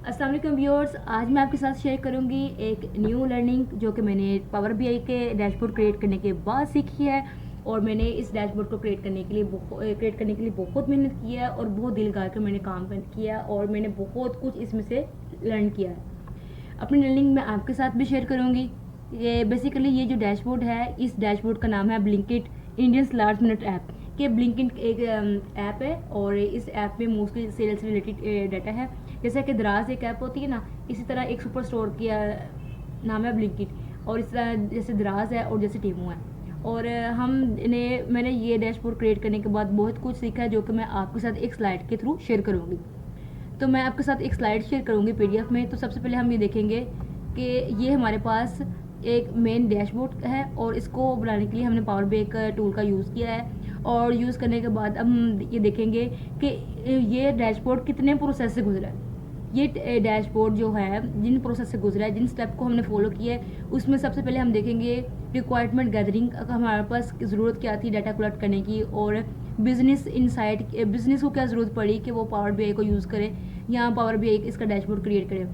अस्सलाम वालेकुम व्यूअर्स, आज मैं आपके साथ शेयर करूंगी एक न्यू लर्निंग जो कि मैंने पावर बीआई के डैशबोर्ड क्रिएट करने के बाद सीखी है। और मैंने इस डैशबोर्ड को क्रिएट करने के लिए बहुत मेहनत की है और बहुत दिल लगा कर मैंने काम किया और मैंने बहुत कुछ इसमें से लर्न किया है। अपनी लर्निंग मैं आपके साथ भी शेयर करूँगी। ये बेसिकली ये जो डैशबोर्ड है, इस डैशबोर्ड का नाम है Blinkit Indians last minute app. कि ब्लिंकिट एक ऐप है और इस ऐप में मोस्टली सेल से रिलेटेड डाटा है। जैसे कि दराज एक ऐप होती है ना, इसी तरह एक सुपर स्टोर की नाम है ब्लिंकिट, और इस तरह जैसे दराज है और जैसे टीमू है। और मैंने ये डैशबोर्ड क्रिएट करने के बाद बहुत कुछ सीखा है जो कि मैं आपके साथ एक स्लाइड के थ्रू शेयर करूँगी। तो मैं आपके साथ एक स्लाइड शेयर करूँगी पीडीएफ में। तो सबसे पहले हम ये देखेंगे कि ये हमारे पास एक मेन डैशबोर्ड है और इसको बनाने के लिए हमने पावर बीआई टूल का यूज़ किया है। और यूज़ करने के बाद अब हम ये देखेंगे कि ये डैशबोर्ड कितने प्रोसेस से गुजरा है। ये डैशबोर्ड जो है जिन प्रोसेस से गुजरा है, जिन स्टेप को हमने फॉलो किया है, उसमें सबसे पहले हम देखेंगे रिक्वायरमेंट गैदरिंग। हमारे पास ज़रूरत क्या थी डाटा कलेक्ट करने की, और बिजनेस इनसाइट, बिजनेस को क्या ज़रूरत पड़ी कि वो पावर बीआई को यूज़ करे या पावर बीआई इसका डैशबोर्ड क्रिएट करे।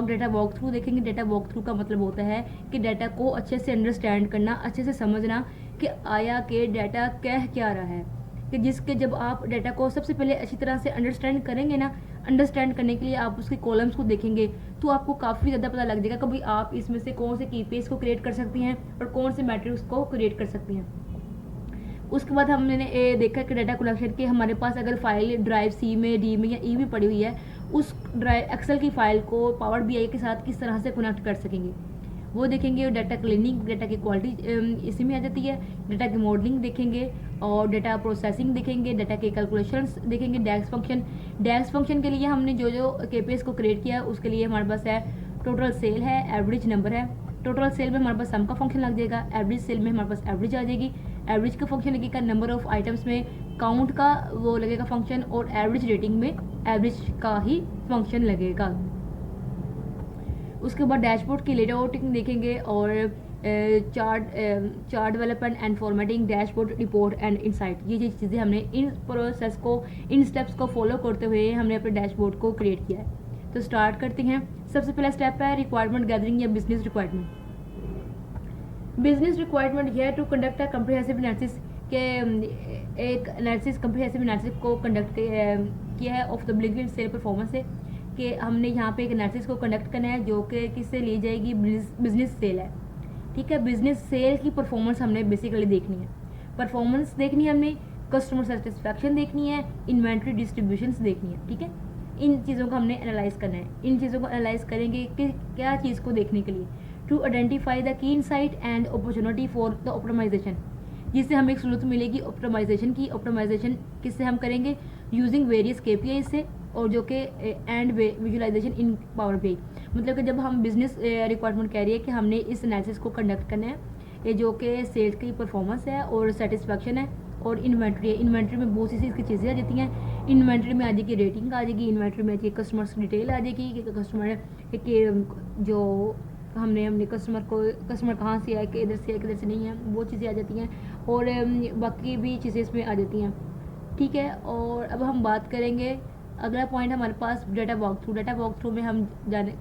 डाटा वॉक थ्रू देखेंगे। डाटा वॉक थ्रू का मतलब होता है कि डाटा को अच्छे से अंडरस्टैंड करना, अच्छे से समझना कि आया कि डाटा कह क्या रहा है। कि जिसके जब आप डाटा को सबसे पहले अच्छी तरह से अंडरस्टैंड करेंगे ना, अंडरस्टैंड करने के लिए आप उसके कॉलम्स को देखेंगे तो आपको काफ़ी ज़्यादा पता लग जाएगा कभी आप इसमें से कौन से की पेज को क्रिएट कर सकती हैं और कौन से मैट्रिक्स को क्रिएट कर सकती हैं। उसके बाद हमने देखा कि डाटा कलेक्शन के हमारे पास अगर फाइल ड्राइव सी में, डी में या ई में पड़ी हुई है, उस ड्राइव एक्सेल की फ़ाइल को पावर बीआई के साथ किस तरह से कनेक्ट कर सकेंगे वो देखेंगे। डाटा क्लीनिंग, डाटा की क्वालिटी इसी में आ जाती है। डाटा की मॉडलिंग देखेंगे और डाटा प्रोसेसिंग देखेंगे। डाटा के कैलकुलेशंस देखेंगे। डैक्स फंक्शन के लिए हमने जो जो केपीएस को क्रिएट किया है उसके लिए हमारे पास है टोटल सेल है, एवरेज नंबर है। टोटल सेल में हमारे पास सम का फंक्शन लग जाएगा। एवरेज सेल में हमारे पास एवरेज आ जाएगी। एवरेज का फंक्शन लगेगा। नंबर ऑफ आइटम्स में काउंट का वो लगेगा फंक्शन, और एवरेज रेटिंग में एवरेज का ही फंक्शन लगेगा। उसके बाद डैशबोर्ड की लेआउटिंग देखेंगे और chart development and formatting, dashboard report and insight. ये चीज़ें हमने इन प्रोसेस को, इन स्टेप्स को फॉलो करते हुए हमने अपने डैशबोर्ड को क्रिएट किया है। तो स्टार्ट करते हैं। सबसे पहला स्टेप है रिक्वायरमेंट गैदरिंग या बिजनेस रिक्वायरमेंट। बिजनेस रिक्वायरमेंट है to conduct a comprehensive analysis के एक एनालिसिस, कम्प्रिहेंसिव एनालिसिस को कंडक्ट किया है of the Blinkit sale performance से। कि हमने यहाँ पे एक एनालिसिस को कंडक्ट करना है जो कि किससे ली जाएगी, बिजनेस सेल है। ठीक है, बिजनेस सेल की परफॉर्मेंस हमने बेसिकली देखनी है। परफॉर्मेंस देखनी है हमने, कस्टमर सेटिस्फैक्शन देखनी है, इन्वेंट्री डिस्ट्रीब्यूशंस देखनी है। ठीक है, इन चीज़ों को हमने एनालाइज करना है। इन चीज़ों को एनालाइज करेंगे कि क्या चीज़ को देखने के लिए, to identify the key insight and opportunity for the optimization, जिससे हमें एक सूरत मिलेगी ऑप्टिमाइजेशन की। ऑप्टिमाइजेशन किससे हम करेंगे, यूजिंग वेरियस केपीआई से, और जो कि and visualization in power BI. मतलब कि जब हम बिजनेस रिक्वायरमेंट कह रही है कि हमने इस एनालिसिस को कंडक्ट करना है, ये जो कि सेल्स की परफॉर्मेंस है और सेटिस्फैक्शन है और इन्वेंट्री है। इन्वेंट्री में बहुत सी इसकी चीज़ें आ जाती हैं। इन्वेंट्री में आ जाएगी रेटिंग आ जाएगी, इन्वेंट्री में आ जाएगी कस्टमर्स की डिटेल आ जाएगी कि कस्टमर के जो हमने कस्टमर कहाँ से आए, कि इधर से आए किधर से नहीं है, वो चीज़ें आ जाती हैं। और बाकी भी चीज़ें इसमें आ जाती हैं। ठीक है, और अब हम बात करेंगे अगला पॉइंट हमारे पास data walk through. Data walk through में हम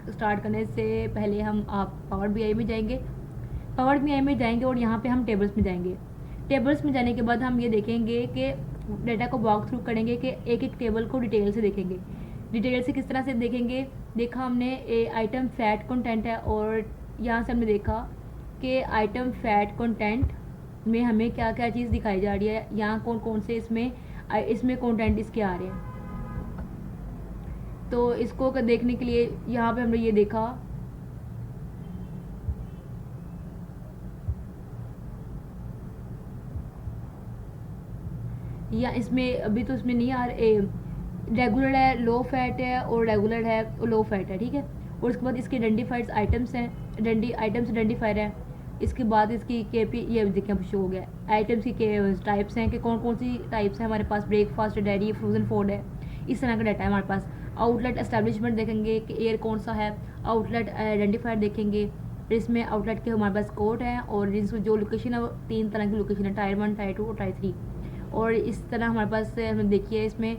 स्टार्ट करने से पहले हम आप पावर बीआई में जाएंगे। पावर बीआई में जाएंगे और यहाँ पे हम टेबल्स में जाएंगे। टेबल्स में जाने के बाद हम ये देखेंगे कि डाटा को वॉक थ्रू करेंगे कि एक एक टेबल को डिटेल से देखेंगे। डिटेल से किस तरह से देखेंगे, देखा हमने आइटम फैट कंटेंट है, और यहाँ से हमने देखा कि आइटम फैट कंटेंट में हमें क्या क्या चीज़ दिखाई जा रही है, यहाँ कौन कौन से इसमें कंटेंट इसके आ रहे हैं। तो इसको देखने के लिए यहाँ पे हमने ये देखा या इसमें अभी तो इसमें नहीं आ रहे, रेगुलर है, लो फैट है, और रेगुलर है और लो फैट है। ठीक है, और उसके बाद इसके आइडेंटिफाइड आइटम्स हैं, आइटम्स आइडेंटिफायर है। इसके बाद इसकी केपी ये देखिए अब शो हो गया। आइटम्स की टाइप्स हैं कि कौन कौन सी टाइप्स हैं हमारे पास, ब्रेकफास्ट, डेयरी, फ्रोजन फूड है, इस तरह का डाटा है हमारे पास। आउटलेट एस्टेब्लिशमेंट देखेंगे कि एयर कौन सा है, आउटलेट आइडेंटिफायर देखेंगे। फिर इसमें आउटलेट के हमारे पास कोड है, और जिसमें जो लोकेशन है वो 3 तरह की लोकेशन है, टायर 1, टायर 2 और टायर 3। और इस तरह हमारे पास हमने देखिए इसमें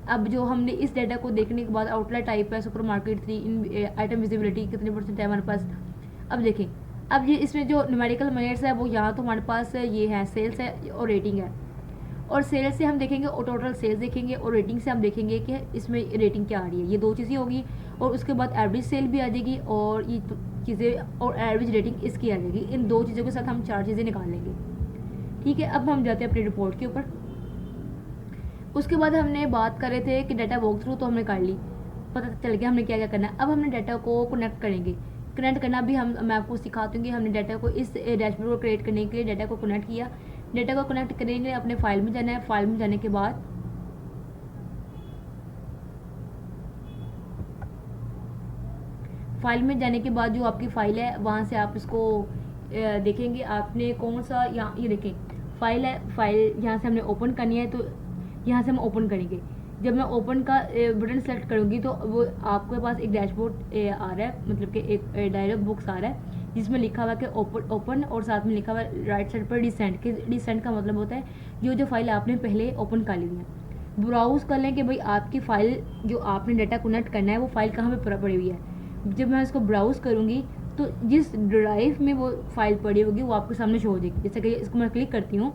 अब जो हमने इस डाटा को देखने के बाद आउटलेट टाइप है, सुपर मार्केट 3 इन आइटम विजिबिलिटी कितने परसेंट है हमारे पास। अब देखें, अब ये इसमें जो न्यूमेरिकल मेजर्स है वो यहाँ तो हमारे पास ये है सेल्स है और रेटिंग है। और सेल्स से हम देखेंगे और टोटल सेल्स देखेंगे, और रेटिंग से हम देखेंगे कि इसमें रेटिंग क्या आ रही है। ये दो चीज़ें होगी, और उसके बाद एवरेज सेल भी आ जाएगी, और ये चीज़ें और एवरेज रेटिंग इसकी आ जाएगी। इन दो चीज़ों के साथ हम 4 चीज़ें निकाल लेंगे। ठीक है, अब हम जाते हैं अपनी रिपोर्ट के ऊपर। उसके बाद हमने बात कर रहे थे कि डाटा वॉक थ्रू तो हमने कर ली, पता चल गया हमने क्या क्या करना है। अब हमने डाटा को कनेक्ट करेंगे। कनेक्ट करना भी मैं आपको सिखाती हूँ कि हमने डाटा को इस डैशबोर्ड को क्रिएट करने के लिए डाटा को कनेक्ट किया। डाटा को कनेक्ट करने के लिए अपने फाइल में जाना है। फाइल में जाने के बाद जो आपकी फ़ाइल है वहाँ से आप इसको देखेंगे आपने कौन सा, यहाँ ये देखें फाइल है। फाइल यहाँ से हमने ओपन करनी है, तो यहाँ से हम ओपन करेंगे। जब मैं ओपन का बटन सेलेक्ट करूँगी तो वो आपके पास एक डैशबोर्ड आ रहा है, मतलब कि एक डायलॉग बॉक्स आ रहा है जिसमें लिखा हुआ है कि ओपन और साथ में लिखा हुआ है राइट साइड पर डिसेंट। कि डिसेंट का मतलब होता है जो फाइल आपने पहले ओपन कर ली है। ब्राउज़ कर लें कि भाई आपकी फ़ाइल जो आपने डाटा कनेक्ट करना है वो फाइल कहाँ पे पड़ी हुई है। जब मैं इसको ब्राउज़ करूँगी तो जिस ड्राइव में वो फाइल पड़ी होगी वो आपके सामने शो हो जाएगी। जैसे कि इसको मैं क्लिक करती हूँ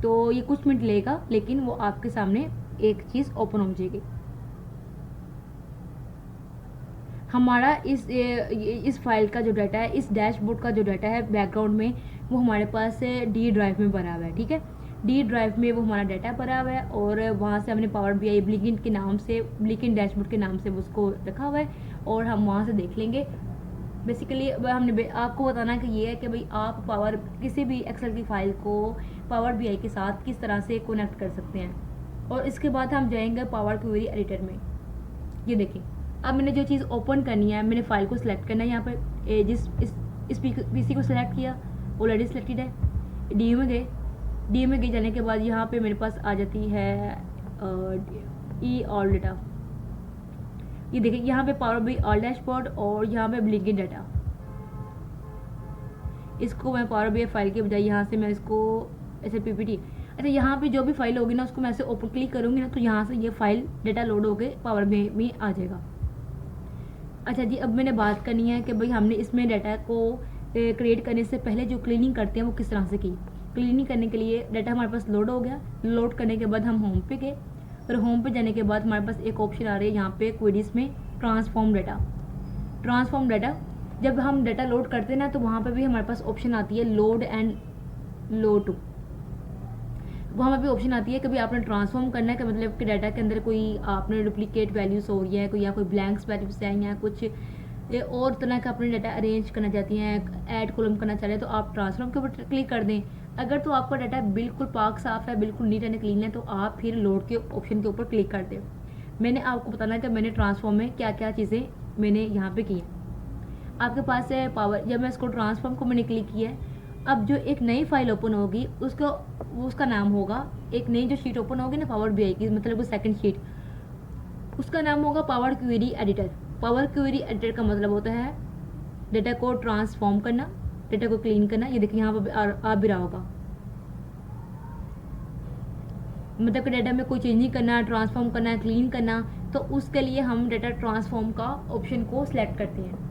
तो ये कुछ मिनट लेगा, लेकिन वो आपके सामने एक चीज़ ओपन हो जाएगी। हमारा इस फाइल का जो डाटा है, इस डैशबोर्ड का जो डाटा है बैकग्राउंड में, वो हमारे पास डी ड्राइव में भरा हुआ है। ठीक है, डी ड्राइव में वो हमारा डाटा भरा हुआ है, और वहाँ से हमने पावर BI ब्लिंकिट के नाम से, ब्लिंकिट डैशबोर्ड के नाम से उसको रखा हुआ है, और हम वहाँ से देख लेंगे। बेसिकली हमने आपको बताना कि ये है कि भाई आप किसी भी एक्सेल की फ़ाइल को पावर BI के साथ किस तरह से कनेक्ट कर सकते हैं। और इसके बाद हम जाएंगे पावर क्वेरी एडिटर में। ये देखिए, अब मैंने जो चीज़ ओपन करनी है, मैंने फ़ाइल को सिलेक्ट करना है। यहाँ पर इस PC को सिलेक्ट किया, ऑलरेडी सिलेक्टेड है। डी में गए जाने के बाद यहाँ पे मेरे पास आ जाती है ऑल डाटा। ये देखिए, यहाँ पे पावर BI ऑल डैशबोर्ड और यहाँ पे ब्लिंकिट डाटा। इसको मैं पावर BI फाइल के बजाय यहाँ से मैं इसको ऐसे PPT, अच्छा यहाँ पे जो भी फाइल होगी ना उसको मैं ऐसे ओपन क्लिक करूँगी ना तो यहाँ से ये फाइल डाटा लोड होके पावर BI में आ जाएगा। अच्छा जी, अब मैंने बात करनी है कि भाई हमने इसमें डाटा को क्रिएट करने से पहले जो क्लीनिंग करते हैं वो किस तरह से की। क्लीनिंग करने के लिए डाटा हमारे पास लोड हो गया। लोड करने के बाद हम होम पे गए, और होम पे जाने के बाद हमारे पास एक ऑप्शन आ रही है यहाँ पे क्वेरीज में ट्रांसफॉर्म डाटा। जब हम डाटा लोड करते हैं ना तो वहाँ पे भी हमारे पास ऑप्शन आती है लोड एंड लोड टू। वहाँ पे भी ऑप्शन आती है कि भाई आपने ट्रांसफॉर्म करना है, कि मतलब कि डाटा के अंदर कोई आपने डुप्लीकेट वैल्यूज हो रही है, कोई या कोई ब्लैंक्स वैल्यूज हैं, या कुछ और तरह का अपने डाटा अरेंज करना चाहती हैं, ऐड कॉलम करना चाह रहे हैं, तो आप ट्रांसफॉर्म के ऊपर क्लिक कर दें। अगर तो आपका डाटा बिल्कुल पाक साफ है, बिल्कुल नीट एंड क्लीन है, तो आप फिर लोड के ऑप्शन के ऊपर क्लिक कर दें। मैंने आपको बताना है कि मैंने ट्रांसफॉर्म में क्या क्या चीज़ें मैंने यहाँ पे की हैं। आपके पास है पावर, जब मैं इसको ट्रांसफॉर्म को मैंने क्लिक किया है, अब जो एक नई फाइल ओपन होगी उसका नाम होगा, एक नई जो शीट ओपन होगी ना पावर BI की, मतलब वो सेकंड शीट, उसका नाम होगा power query editor. Power query editor का मतलब होता है डाटा को ट्रांसफॉर्म करना, डाटा को क्लीन करना। ये देखिए यहाँ पर आ भी रहा होगा, मतलब कि डाटा में कोई चेंजिंग करना, ट्रांसफॉर्म करना, क्लीन करना, तो उसके लिए हम डाटा ट्रांसफॉर्म का ऑप्शन को सिलेक्ट करते हैं।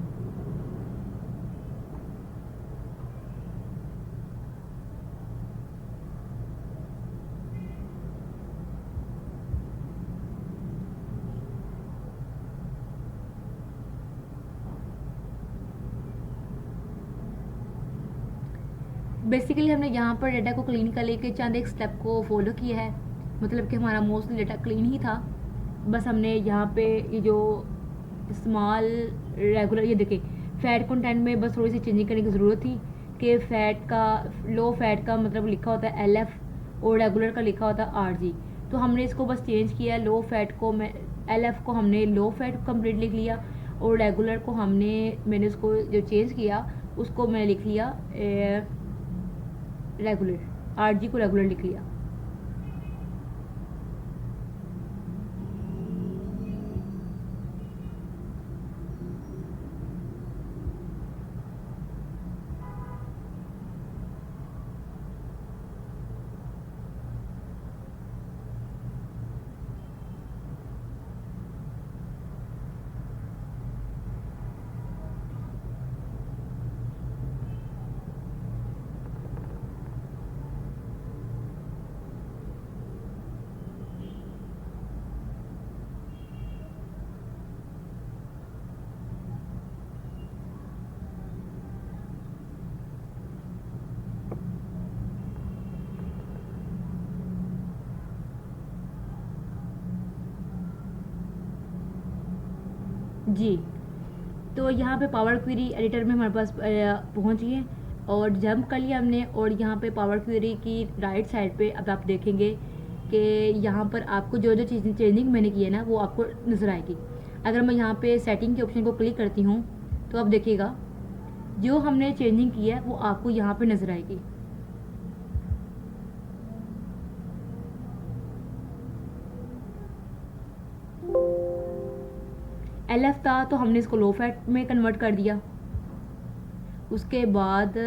बेसिकली हमने यहाँ पर डाटा को क्लीन कर लेके चंद एक स्टेप को फॉलो किया है, मतलब कि हमारा मोस्टली डाटा क्लीन ही था। बस हमने यहाँ पे ये जो स्मॉल रेगुलर, ये देखें फैट कंटेंट में बस थोड़ी सी चेंजिंग करने की ज़रूरत थी कि लो फैट का मतलब लिखा होता है LF और रेगुलर का लिखा होता है RG। तो हमने इसको बस चेंज किया, लो फैट को LF को हमने लो फैट कंप्लीट लिख लिया, और रेगुलर को मैंने उसको जो चेंज किया उसको मैं लिख लिया रेगुलर, RG को रेगुलर लिख लिया। जी, तो यहाँ पे पावर क्वेरी एडिटर में हमारे पास पहुँच गए और जंप कर लिया हमने। और यहाँ पे पावर क्वेरी की राइट साइड पे अब आप देखेंगे कि यहाँ पर आपको जो जो चीज़ें चेंजिंग मैंने की है ना वो आपको नज़र आएगी। अगर मैं यहाँ पे सेटिंग के ऑप्शन को क्लिक करती हूँ तो आप देखिएगा जो हमने चेंजिंग की है वो आपको यहाँ पे नज़र आएगी। एलएफ था तो हमने इसको लो फैट में कन्वर्ट कर दिया। उसके बाद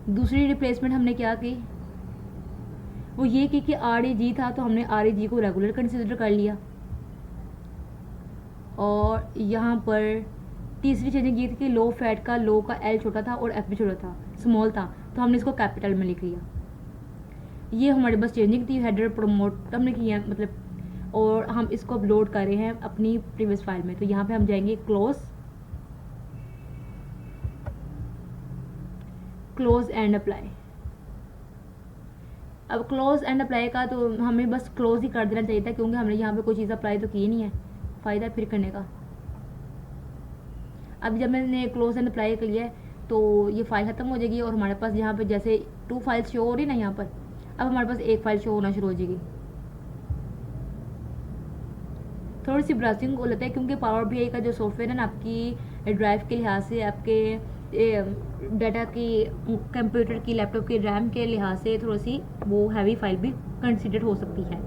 दूसरी रिप्लेसमेंट हमने क्या की, वो ये की कि आर जी था तो हमने आर जी को रेगुलर कंसिडर कर लिया। और यहाँ पर तीसरी चेंजिंग ये थी कि लो फैट का लो का एल छोटा था और एफ भी छोटा था, स्मॉल था, तो हमने इसको कैपिटल में लिख लिया। ये हमारे पास चेंजिंग थी, हेडर प्रमोट हमने किया मतलब। और हम इसको अपलोड कर रहे हैं अपनी प्रीवियस फाइल में। तो यहाँ पे हम जाएंगे क्लोज एंड अप्लाई। अब क्लोज एंड अप्लाई का तो हमें बस क्लोज ही कर देना चाहिए था क्योंकि हमने यहाँ पे कोई चीज़ अप्लाई तो की नहीं है, फ़ायदा फिर करने का। अब जब मैंने क्लोज एंड अप्लाई कर लिया है तो ये फाइल ख़त्म हो जाएगी और हमारे पास यहाँ पे जैसे 2 फाइल्स शो हो रही ना यहाँ पर, अब हमारे पास एक फ़ाइल शो होना शुरू हो जाएगी। थोड़ी सी ब्राउजिंग हो लेता है क्योंकि पावर बीआई का जो सॉफ्टवेयर है ना आपकी ड्राइव के लिहाज से, आपके डाटा की, कंप्यूटर की, लैपटॉप की रैम के लिहाज से थोड़ी सी वो हैवी फाइल भी कंसिडर हो सकती है।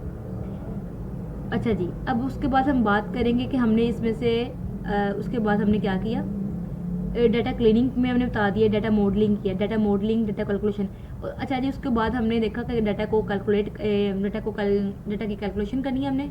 अच्छा जी, अब उसके बाद हम बात करेंगे कि हमने इसमें से उसके बाद हमने क्या किया। डाटा क्लीनिंग में हमने बता दिया, डाटा मॉडलिंग किया, डाटा मॉडलिंग, डाटा कैलकुलेशन। अच्छा जी, उसके बाद हमने देखा कि डाटा की कैलकुलेशन करनी है हमने।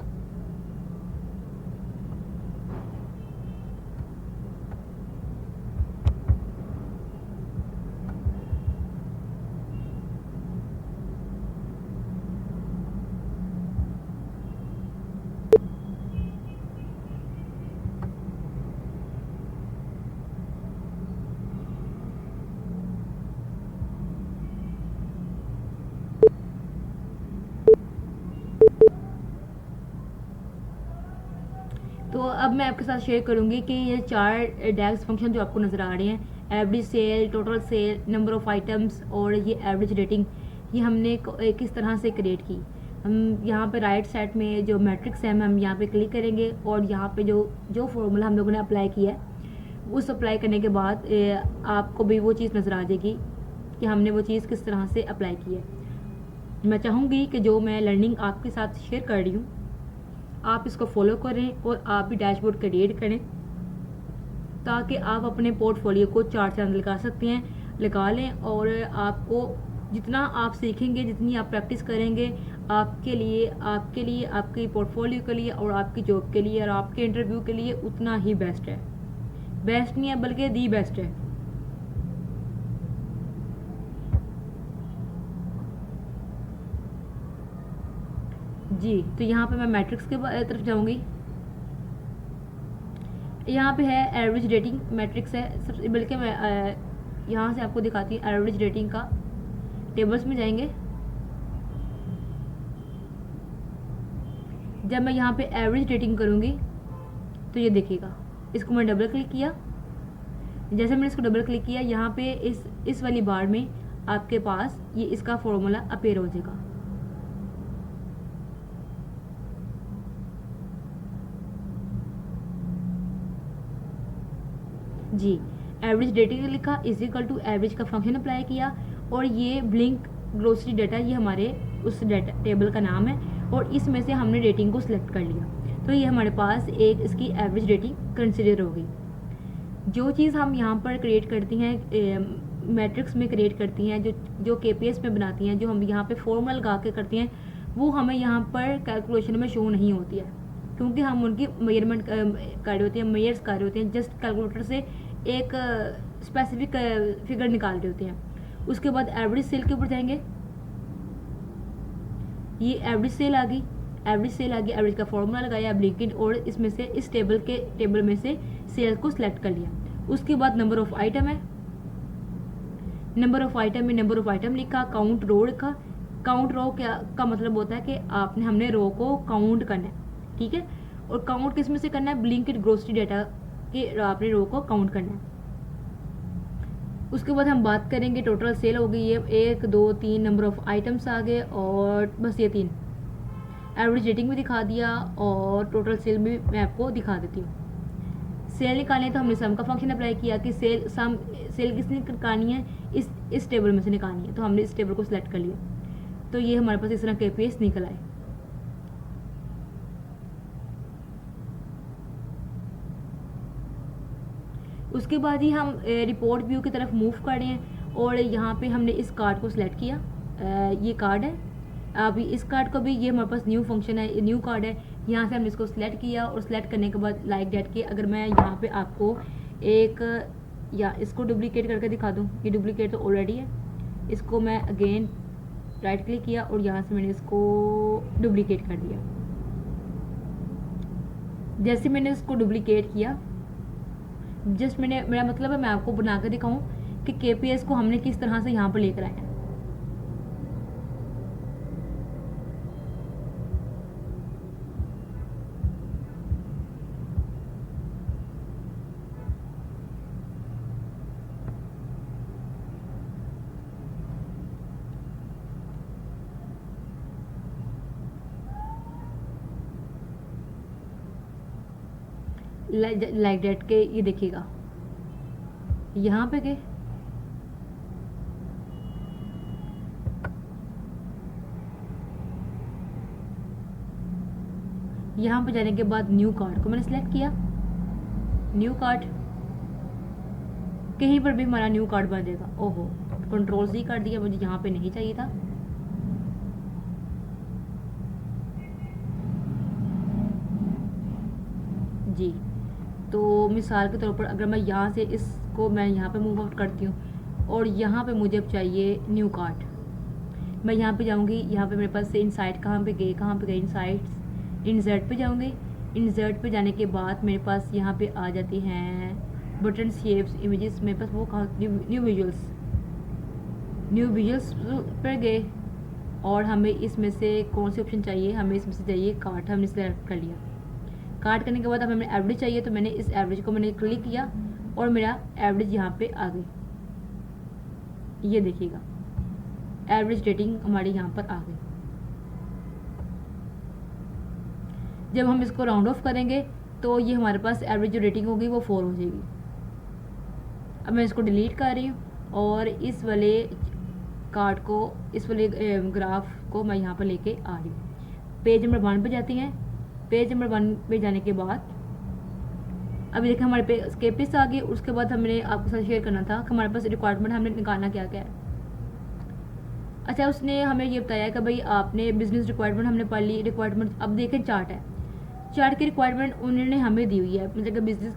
तो अब मैं आपके साथ शेयर करूंगी कि ये 4 डैग्स फंक्शन जो आपको नज़र आ रहे हैं, average sale, total sale, number of items और ये एवरेज रेटिंग, ये हमने किस तरह से क्रिएट की। हम यहाँ पे राइट साइड में जो मैट्रिक्स है हम यहाँ पे क्लिक करेंगे और यहाँ पे जो फॉर्मूला हम लोगों ने अप्लाई किया है उस अप्लाई करने के बाद आपको भी वो चीज़ नज़र आ जाएगी कि हमने वो चीज़ किस तरह से अप्लाई की है। मैं चाहूँगी कि जो मैं लर्निंग आपके साथ शेयर कर रही हूँ आप इसको फॉलो करें और आप भी डैशबोर्ड क्रिएट करें ताकि आप अपने पोर्टफोलियो को 4 चांद लगा सकते हैं, लगा लें। और आपको जितना आप सीखेंगे, जितनी आप प्रैक्टिस करेंगे, आपके लिए आपके पोर्टफोलियो के लिए और आपकी जॉब के लिए और आपके इंटरव्यू के लिए उतना ही बेस्ट है। बेस्ट नहीं है बल्कि दी बेस्ट है। जी, तो यहाँ पे मैं मैट्रिक्स के तरफ जाऊँगी। यहाँ पे है एवरेज रेटिंग मैट्रिक्स है सबसे, बल्कि मैं यहाँ से आपको दिखाती हूँ एवरेज रेटिंग का। टेबल्स में जाएंगे, जब मैं यहाँ पे एवरेज रेटिंग करूँगी तो ये देखिएगा, इसको मैं डबल क्लिक किया। जैसे मैंने इसको डबल क्लिक किया यहाँ पे इस वाली बार में आपके पास ये इसका फॉर्मूला अपेयर हो जाएगा। जी, एवरेज रेटिंग लिखा इज इक्वल टू एवरेज का फंक्शन अप्लाई किया और ये ब्लिंक ग्रोसरी डाटा ये हमारे उस डाटा टेबल का नाम है और इसमें से हमने रेटिंग को सिलेक्ट कर लिया। तो ये हमारे पास एक इसकी एवरेज रेटिंग कंसिडर हो गई। जो चीज़ हम यहाँ पर क्रिएट करती हैं, मैट्रिक्स में क्रिएट करती हैं, जो केपीएस में बनाती हैं, जो हम यहाँ पे फॉर्मूला लगा के करती हैं, वो हमें यहाँ पर कैलकुलेशन में शो नहीं होती है क्योंकि हम उनकी मेजरमेंट कर रहे होते हैं, मेयर्स कर रहे होते हैं, जस्ट कैलकुलेटर से एक स्पेसिफिक फिगर निकाल रहे होते हैं। उसके बाद एवरेज सेल के ऊपर जाएंगे, ये एवरेज सेल आ गई। एवरेज का फॉर्मूला लगाया ब्लिंकिट और इसमें से इस टेबल में से सेल को सिलेक्ट कर लिया। उसके बाद नंबर ऑफ आइटम है, नंबर ऑफ आइटम लिखा, काउंट रो लिखा। काउंट रो का मतलब होता है कि हमने रो को काउंट करना है, ठीक है। और काउंट किस में से करना है, ब्लिंकिट ग्रोसरी डाटा कि आपने रो को काउंट करना है। उसके बाद हम बात करेंगे टोटल सेल हो गई है, 1 2 3 नंबर ऑफ आइटम्स आ गए और बस ये 3। एवरेज रेटिंग भी दिखा दिया और टोटल सेल भी मैं आपको दिखा देती हूँ। सेल निकालने तो हमने सम का फंक्शन अप्लाई किया कि सेल किसने निकालनी है, इस टेबल में से निकालनी है, तो हमने इस टेबल को सिलेक्ट कर लिया। तो ये हमारे पास इस तरह KPIs निकल आए। उसके बाद ही हम रिपोर्ट व्यू की तरफ मूव कर रहे हैं और यहाँ पे हमने इस कार्ड को सिलेक्ट किया। ये कार्ड है, अभी इस कार्ड को भी, ये हमारे पास न्यू फंक्शन है, न्यू कार्ड है। यहाँ से हमने इसको सिलेक्ट किया और सिलेक्ट करने के बाद लाइक डेट के, अगर मैं यहाँ पे आपको एक या इसको डुप्लीकेट करके दिखा दूँ, ये डुप्लीकेट तो ऑलरेडी है, इसको मैं अगेन राइट क्लिक किया और यहाँ से मैंने इसको डुप्लीकेट कर दिया। जैसे मैंने इसको डुप्लीकेट किया, जस्ट मेरा मतलब है मैं आपको बना कर दिखाऊँ कि KPIs को हमने किस तरह से यहाँ पर लेकर आए हैं। लाइक डेट के ये देखिएगा, यहाँ पे गए, यहाँ पे जाने के बाद न्यू कार्ड को मैंने सेलेक्ट किया। न्यू कार्ड कहीं पर भी हमारा न्यू कार्ड बन जाएगा। ओहो, कंट्रोल-C कर दिया, मुझे यहाँ पे नहीं चाहिए था। जी, तो मिसाल के तौर पर अगर मैं यहाँ से इसको मैं यहाँ पे मूव आउट करती हूँ और यहाँ पे मुझे अब चाहिए न्यू कार्ड, मैं यहाँ पे जाऊँगी, यहाँ पे मेरे पास से इनसाइट कहाँ पे गए इनसाइट्स, इंसर्ट पे जाऊँगी। इंसर्ट पे जाने के बाद मेरे पास यहाँ पे आ जाती हैं बटन शेप्स, इमेजेस, मेरे पास वो कहाँ, न्यू विजुअल्स पर गए और हमें इसमें से कौन सी ऑप्शन चाहिए, हमें इसमें से चाहिए कार्ड, हमने सेलेक्ट कर लिया। कार्ड करने के बाद अब हमें एवरेज चाहिए, तो मैंने इस एवरेज को मैंने क्लिक किया और मेरा एवरेज यहाँ पे आ गई। ये देखिएगा, एवरेज रेटिंग हमारी यहाँ पर आ गई। जब हम इसको राउंड ऑफ करेंगे तो ये हमारे पास एवरेज जो रेटिंग होगी वो 4 हो जाएगी। अब मैं इसको डिलीट कर रही हूँ और इस वाले कार्ड को, इस वाले ग्राफ को मैं यहाँ पर लेके आ रही हूँ। पेज नंबर 1 पे जाती हैं। पेज नंबर 1 पे जाने के बाद अभी देखिए हमारे पे KPIs आ गई। उसके बाद हमने आपके साथ शेयर करना था कि हमारे पास रिक्वायरमेंट हमने निकालना क्या क्या है। अच्छा, उसने हमें ये बताया कि भाई आपने बिजनेस रिक्वायरमेंट हमने पढ़ ली। रिक्वायरमेंट अब देखें चार्ट है, चार्ट की रिक्वायरमेंट उन्होंने हमें दी हुई है, मतलब कि बिजनेस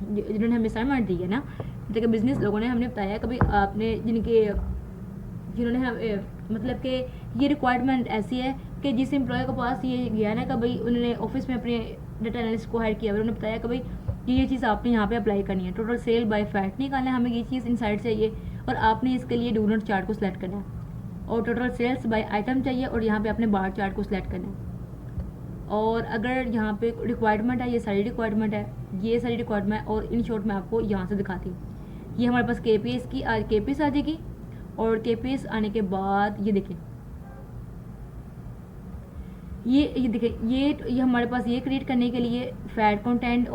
जिन्होंने हमें असाइनमेंट दी है ना, मतलब कि बिजनेस लोगों ने हमने बताया कि भाई आपने जिन्होंने मतलब कि ये रिक्वायरमेंट ऐसी है कि जिस एम्प्लॉय के पास ये गया ना कि भाई उन्होंने ऑफिस में अपने डाटा एनालिस्ट को हायर किया, उन्होंने बताया कि भाई ये चीज़ आपने यहाँ पे अप्लाई करनी है। टोटल सेल बाय फैट निकालना है, हमें ये चीज़ इनसाइड चाहिए और आपने इसके लिए डू नॉट चार्ट को सिलेक्ट करना है और टोटल सेल्स बाय आइटम चाहिए और यहाँ पे आपने बार चार्ट को सिलेक्ट करना है। और अगर यहाँ पे रिक्वायरमेंट है, ये सारी रिक्वायरमेंट है, ये सारी रिक्वायरमेंट और इन शॉर्ट मैं आपको यहाँ से दिखाती हूँ। ये हमारे पास KPIs आ जाएगी और KPIs आने के बाद ये देखें, ये देखें, ये हमारे पास ये क्रिएट करने के लिए फैट कंटेंट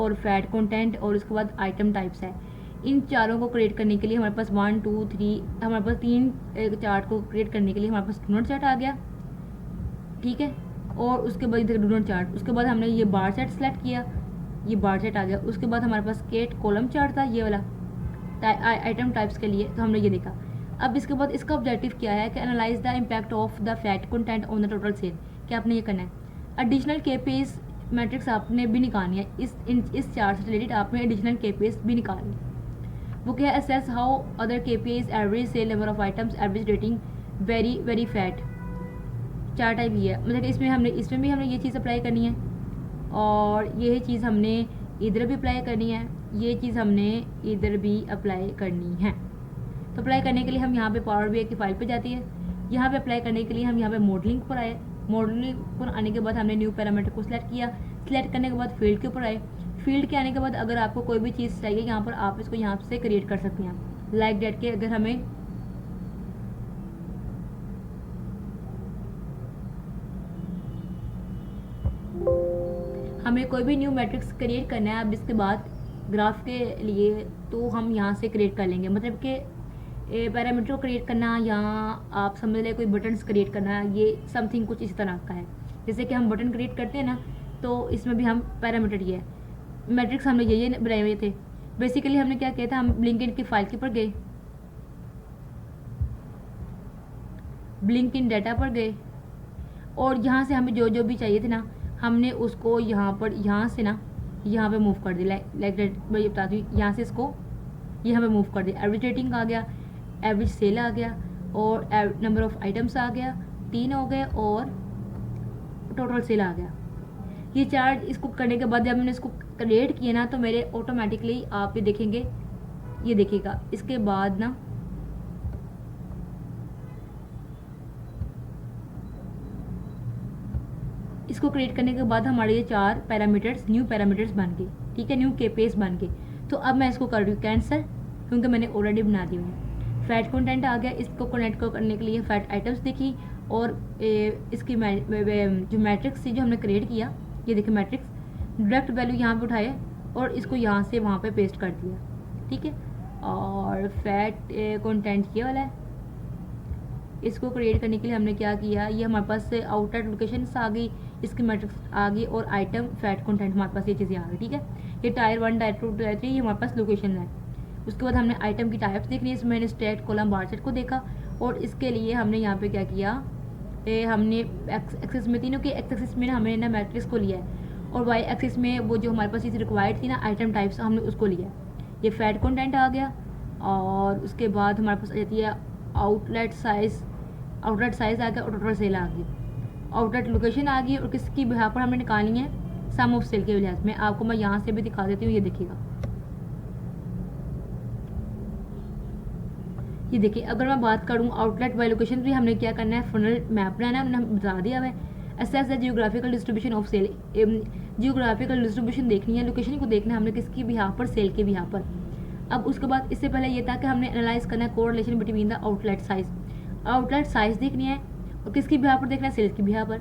और उसके बाद आइटम टाइप्स है। इन चारों को क्रिएट करने के लिए हमारे पास 1 2 3 हमारे पास 3 चार्ट को क्रिएट करने के लिए हमारे पास डू नॉट चार्ट आ गया, ठीक है। और उसके बाद इधर डू नॉट चार्ट, उसके बाद हमने ये बार चार्ट सेलेक्ट किया, ये बार चार्ट आ गया। उसके बाद हमारे पास केट कॉलम चार्ट था, ये वाला आइटम टाइप्स के लिए, तो हमने ये देखा। अब इसके बाद इसका ऑब्जेक्टिव क्या है कि analyse the impact of the fat content on the total sale, क्या आपने ये करना है। एडिशनल KPIs मैट्रिक्स आपने भी निकालनी है, इस चार्ट से रिलेटेड आपने एडिशनल KPIs भी निकालनी है। वो क्या है, assess how other KPIs, average sale number of items, average rating, very fat. चार टाइप ही है, मतलब कि इसमें भी हमने ये चीज़ अप्लाई करनी है और ये चीज़ हमने इधर भी अप्लाई करनी है, ये चीज़ हमने इधर भी अप्लाई करनी है। तो अप्लाई करने के लिए हम यहाँ पे पावर BI की फाइल पे जाती है, यहाँ पे अप्लाई करने के लिए हम यहाँ पे मॉडलिंग पर आए। मॉडलिंग पर आने के बाद हमने न्यू पैरामीटर को सिलेक्ट किया, सिलेक्ट करने के बाद फील्ड के ऊपर आए। फील्ड के आने के बाद अगर आपको कोई भी चीज़ चाहिए यहाँ पर आप इसको यहाँ से क्रिएट कर सकते हैं। लाइक डेट के अगर हमें कोई भी न्यू मैट्रिक्स क्रिएट करना है अब इसके बाद ग्राफ के लिए, तो हम यहाँ से क्रिएट कर लेंगे। मतलब कि पैरामीटर को क्रिएट करना या आप समझ लें कोई बटन्स क्रिएट करना, ये समथिंग कुछ इस तरह का है। जैसे कि हम बटन क्रिएट करते हैं ना, तो इसमें भी हम पैरामीटर ये है। मैट्रिक्स हमने ये बनाए हुए थे। बेसिकली हमने क्या किया था, हम ब्लिंकिन की फाइल के पर गए, ब्लिंकिन डाटा पर गए, और यहाँ से हमें जो जो भी चाहिए थे ना, हमने उसको यहाँ से ना यहाँ पे मूव कर दिया। लाइक डेट मैं ये बताती हूँ, यहाँ से इसको यहाँ पे मूव कर दिया। एवरेज रेटिंग आ गया, एवरेज सेल आ गया, और नंबर ऑफ आइटम्स आ गया, 3 हो गए, और टोटल सेल आ गया। ये चार्ट इसको करने के बाद जब मैंने इसको क्रिएट किया ना, तो मेरे ऑटोमेटिकली आप ये देखेंगे, ये देखिएगा। इसके बाद ना इसको क्रिएट करने के बाद हमारे ये 4 पैरामीटर्स न्यू पैरामीटर्स बन गए, ठीक है, न्यू केपीएस बन गए। तो अब मैं इसको कर रही हूँ कैंसिल, क्योंकि मैंने ऑलरेडी बना दी हूँ। फैट कंटेंट आ गया, इसको कनेक्ट करने के लिए फैट आइटम्स देखी, और इसकी जो मैट्रिक्स थी जो हमने क्रिएट किया, ये देखिए मैट्रिक्स, डायरेक्ट वैल्यू यहाँ पे उठाए और इसको यहाँ से वहाँ पे पेस्ट कर दिया, ठीक है। और फैट कंटेंट ये वाला है, इसको क्रिएट करने के लिए हमने क्या किया, ये हमारे पास आउटलेट लोकेशंस आ गई, इसकी मैट्रिक्स आ गई, और आइटम फैट कंटेंट हमारे पास ये चीज़ें आ गई, ठीक है। ये टायर 1 टायर 2 टायर 3 ये हमारे पास लोकेशन है। उसके बाद हमने आइटम की टाइप्स देखनी है, इसमें मैंने स्टेट कॉलम बार चार्ट को देखा, और इसके लिए हमने यहाँ पे क्या किया, हमने एक्सेस में तीनों के एक्सेस में हमने ना मैट्रिक्स को लिया है, और वाई एक्सिस में वो जो हमारे पास चीज़ रिक्वायर्ड थी ना आइटम टाइप्स, हमने उसको लिया। ये फैट कंटेंट आ गया, और उसके बाद हमारे पास आ जाती है आउटलेट साइज़ आ गया, और टोटल सेल आ गई। आउटलेट लोकेशन आ गई, और किसकी यहाँ पर हमने निकालनी है सम ऑफ सेल के लिहाज में। आपको मैं यहाँ से भी दिखा देती हूँ, ये देखिएगा, ये देखिए। अगर मैं बात करूँ आउटलेट बाय लोकेशन की, हमने क्या करना है, फनल मैप बनाना है, हमने बता दिया है। Assess the geographical distribution of sale, geographical distribution देखनी है, लोकेशन को देखना है हमने किसकी भी यहाँ पर, सेल के भी यहाँ पर। अब उसके बाद इससे पहले ये था कि हमने एनालाइज करना है correlation between the outlet size, outlet size देखनी है, और किसकी भी यहाँ पर देखना है, सेल्स की भी यहाँ पर।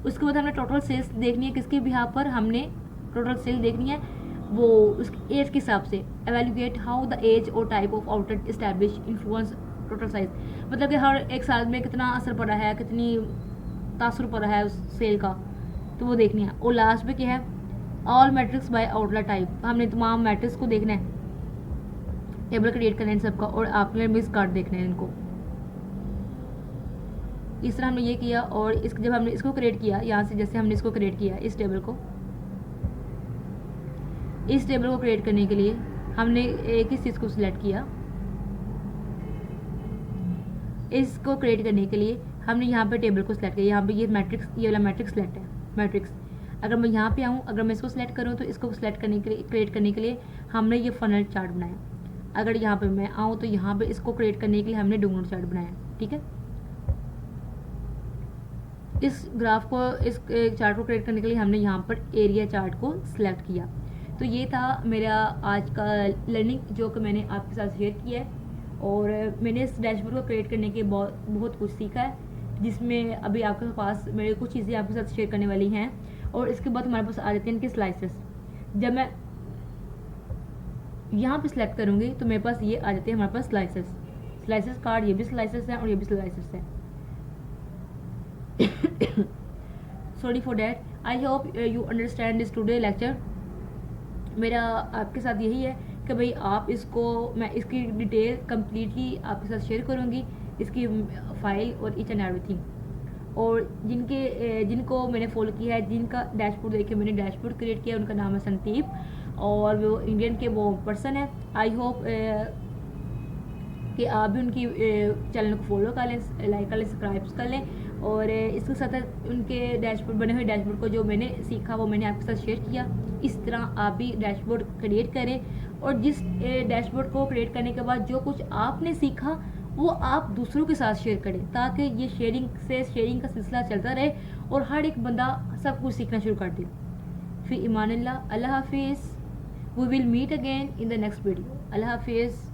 उसके बाद हमने टोटल सेल्स देखनी है, किसकी भी यहाँ पर हमने टोटल सेल देखनी है, वो उसकी एज के हिसाब से। एवेल्युएट हाउ द एज और type of outlet establish influence total size, मतलब कि हर एक साल में कितना असर पड़ा है, कितनी तासुर पड़ा है उस सेल का, तो वो देखनी है। और लास्ट में क्या है, all matrix bye outlet type, हमने तमाम मैट्रिक्स को देखना है, टेबल क्रिएट करना है इन सबका, और आपने मिस कार्ड देखना है इनको। इस तरह हमने ये किया, और इस जब हमने इसको क्रिएट किया, यहाँ से जैसे हमने इसको क्रिएट किया, इस टेबल को क्रिएट करने के लिए हमने एक ही चीज़ को सिलेक्ट किया। इसको क्रिएट करने के लिए हमने यहाँ पे टेबल को सिलेक्ट किया, यहाँ पे ये मैट्रिक्स, ये वाला मैट्रिक्स सिलेक्ट है, मैट्रिक्स। अगर मैं यहाँ पे आऊँ, अगर मैं इसको सिलेक्ट करूँ, तो इसको सिलेक्ट करने के लिए, क्रिएट करने के लिए हमने ये फनल चार्ट बनाया। अगर यहाँ पे मैं आऊँ, तो यहाँ पे इसको क्रिएट करने के लिए हमने डोनट चार्ट बनाया, ठीक है। इस ग्राफ को, इस चार्ट को क्रिएट करने के लिए हमने यहाँ पर एरिया चार्ट को सिलेक्ट किया। तो ये था मेरा आज का लर्निंग, जो कि मैंने आपके साथ शेयर किया है, और मैंने इस डैशबोर्ड को क्रिएट करने के बहुत कुछ सीखा है, जिसमें अभी आपके पास मेरे कुछ चीज़ें आपके साथ शेयर करने वाली हैं। और इसके बाद हमारे पास आ जाते हैं इनके स्लाइसेस। जब मैं यहाँ पे सिलेक्ट करूँगी, तो मेरे पास ये आ जाते हैं हमारे पास स्लाइसेस कार्ड, ये भी स्लाइसेस हैं और ये भी स्लाइसेस हैं। Sorry for that, I hope you understand this today lecture. मेरा आपके साथ यही है कि भाई आप इसको, मैं इसकी डिटेल कम्प्लीटली आपके साथ शेयर करूँगी, इसकी फाइल और ईच एंड एवरीथिंग। और जिनको मैंने फॉलो किया है, जिनका डैशबोर्ड देखे मैंने डैशबोर्ड क्रिएट किया, उनका नाम है संदीप, और वो इंडियन के वो पर्सन है। आई होप कि आप भी उनकी चैनल को फॉलो कर लें, लाइक कर लें, सब्सक्राइब कर लें, और इसके साथ उनके डैशबोर्ड बने हुए डैशबोर्ड को जो मैंने सीखा वो मैंने आपके साथ शेयर किया। इस तरह आप भी डैशबोर्ड क्रिएट करें, और जिस डैशबोर्ड को क्रिएट करने के बाद जो कुछ आपने सीखा वो आप दूसरों के साथ शेयर करें, ताकि ये शेयरिंग का सिलसिला चलता रहे, और हर एक बंदा सब कुछ सीखना शुरू कर दे। फिर ईमानिल्लाह, अल्लाह हाफिज़। We will meet again in the next video. अल्लाह हाफिज़।